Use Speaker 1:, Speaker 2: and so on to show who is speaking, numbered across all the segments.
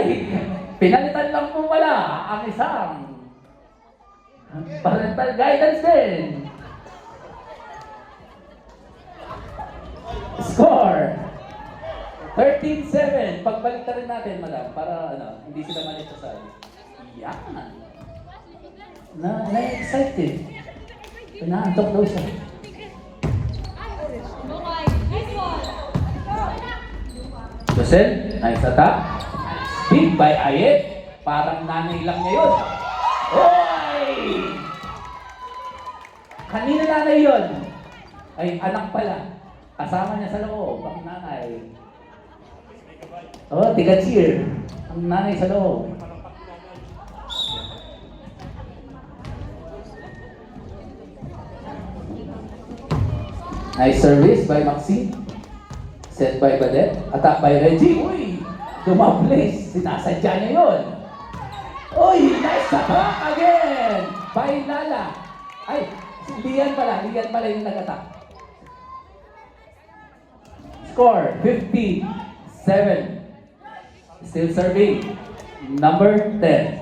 Speaker 1: Ay, pinalitan lang po pala ang isang parental guidance din. Score 13-7. Pagbalik rin natin, madam, para hindi sila manitasal. Yan. Na-excited. Pinaantok daw siya. Josel, nice attack. Big by Ayet. Parang nanay lang niya yun. Oy! Kanina nanay yun? Ay, anak pala. Kasama niya sa loob, ang nanay. Oh, tiga-cheer. Ang nanay sa loob. Nice service by Maxine. Set by Badet. Attack by Reggie. Uy! Dumablis. Sinasadya niya yun. Uy! Nice attack again! By Lala. Ay, Lian pala. Lian pala yung nag-attack. Score 15-7. Still serving. Number 10.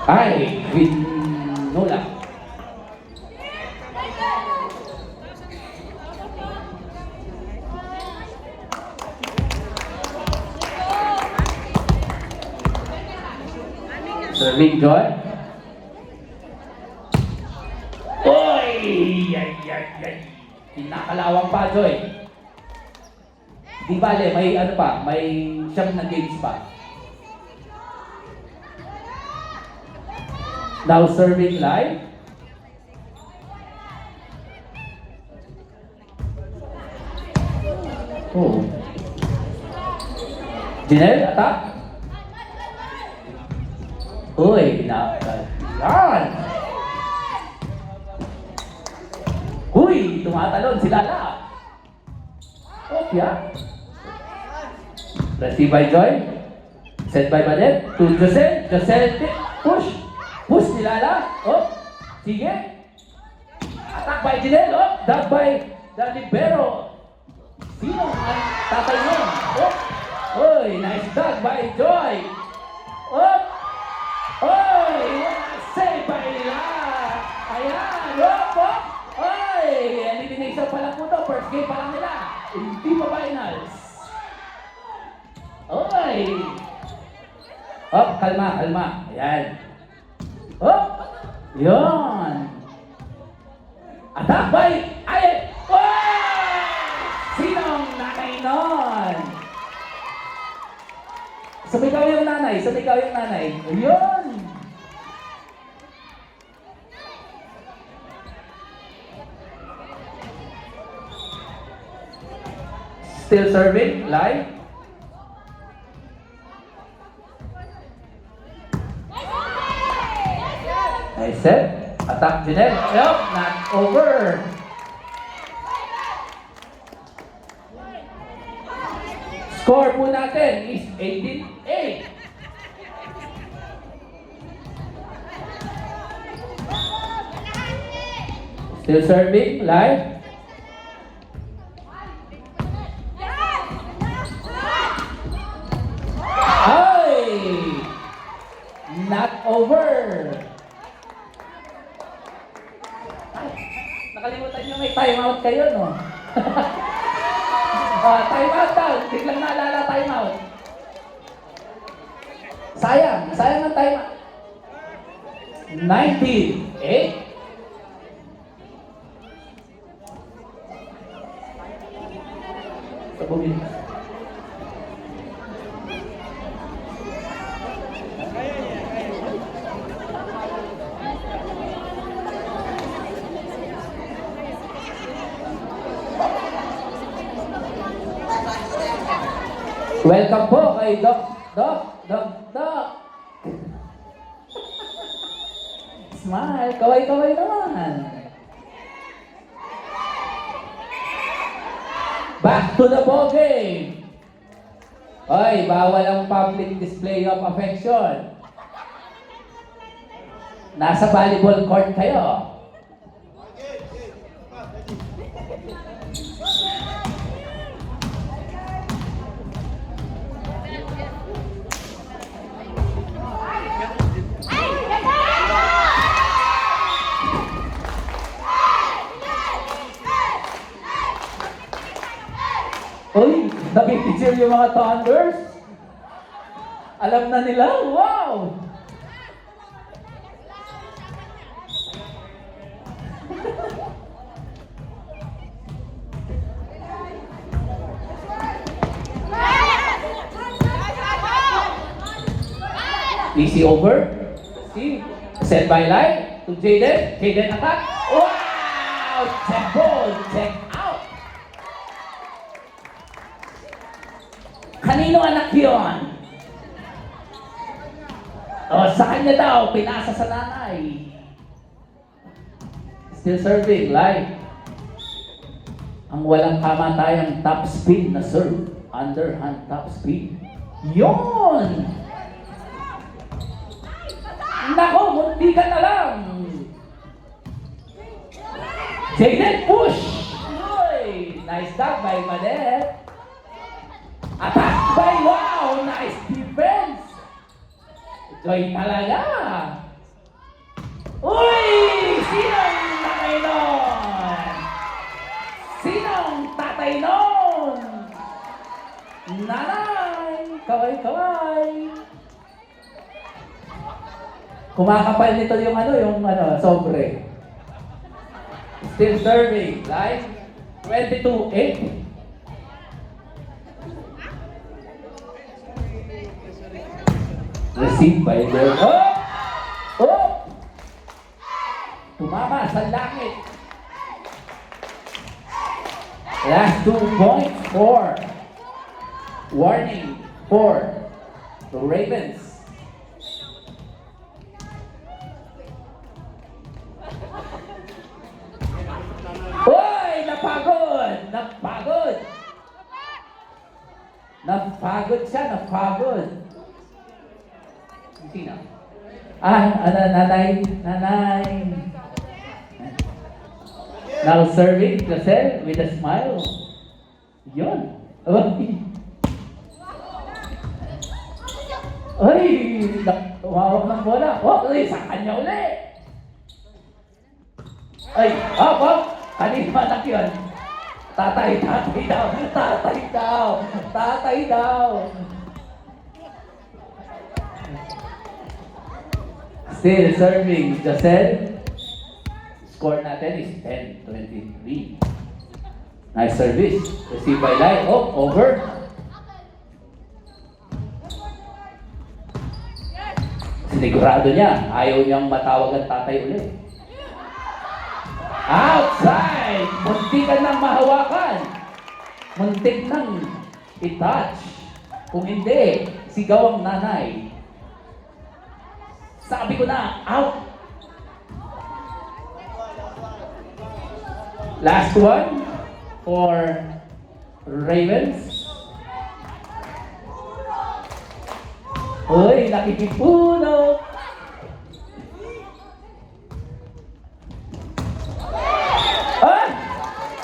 Speaker 1: Ay, Vinula. Serving Joy. Oy! Ay. Pinakalawang pa, Joy. Di bale, may may siyam na games pa. Now serving live. Oh. Janelle, attack. Uy, yan. Uy, tumatalon si Lala. Opya. Receive by Joy. Set by Badet. To Josel. Josel, push. Push ni Lala. Oh, sige. Attack by Janelle. Oh, dug by the libero. Sino ang tatay nun? Oh, oy, nice dug by Joy. Oh, oy, save by Lala. Ayan, oh. Oy, elimination pa lang po to. First game pa lang nila. Hindi pa finals. Oy. Oh, kalma. Ayan. Oh, yun. Attack by Ayet. Oh! Sinong nanay nun? Sumigaw yung nanay. Ayun. Still serving, live. Nice set. Attack Janelle. Yep, not over. Score po natin is 18-8. Still serving, live. Not over. Nakalimutan nyo may timeout kayo, no? Timeout daw. Biglang naalala timeout. Sayang ang timeout. 19-8. Sabugin. Welcome po kay Doc. Smile, kaway-kaway naman. Back to the ball game. Hoy, bawal ang public display of affection. Nasa volleyball court kayo. Napipicture yung mga Thunders. Alam na nila, wow! Easy over. See? Set by line to Jaden. Jaden attack. Wow! Check ball. Check out. Kanino anak yun? O, sa kanya daw. Pinasa sa nanay. Still serving. Line. Ang walang kamatayang top spin na serve. Underhand top spin. Yon! Nako, munti ka na lang. Jaden push. Uy, nice dog by Madet. Attack by wow, nice defense. Joy talaga. Uy, sinong tatay nun? Sinong tatay nun? Nanay, kaway-kaway. Kumakapal nito yung sobre. Still serving. Line 22-8. Receive by the... Oh! Oh! Tumama sa langit. Last 2 points for warning for the Ravens. Napagod siya, napagod. Sino? Nanay. Now serving Giselle with a smile. Yun. Ay, tumawag ng bola. Sa kanya uli. Ay, kanina anak yun. Tatay daw. Still serving Giselle. Score natin is 10-23. Nice service. Receive by line. Over. Sinigurado niya. Ayaw niyang matawag ang tatay ulit. Outside! Muntik ka nang mahawakan. Muntik nang i-touch. Kung hindi, sigaw ang nanay. Sabi ko na, out! Last one for Ravens. Uy, nakikipuno!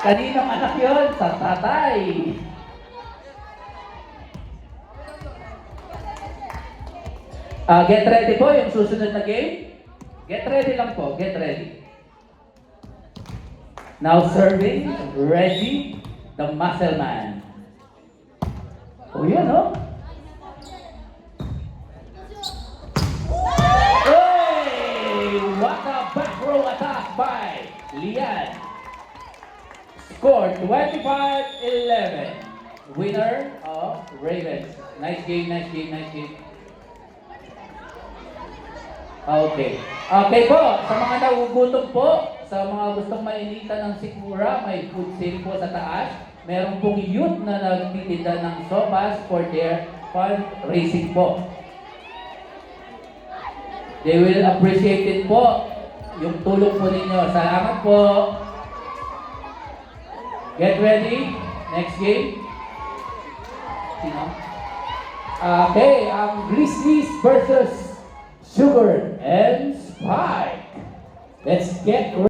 Speaker 1: Kaninong anak yun? Sa tatay. Get ready po yung susunod na game. Get ready lang po. Get ready. Now serving, Reggie, the muscle man. Yun, Hey! What a back row attack by Lian. Score 25-11. Winner of Ravens. Nice game. Okay po, sa mga nagugutom po, sa mga gustong mainitan ng sikmura, may food sale po sa taas. Meron pong youth na nagtitinda ng sopas for their fundraising po. They will appreciate it po, yung tulong po ninyo. Salamat po. Get ready. Next game. Sino? Okay, ang Grizzlies versus Sugar and Spike. Let's get ready.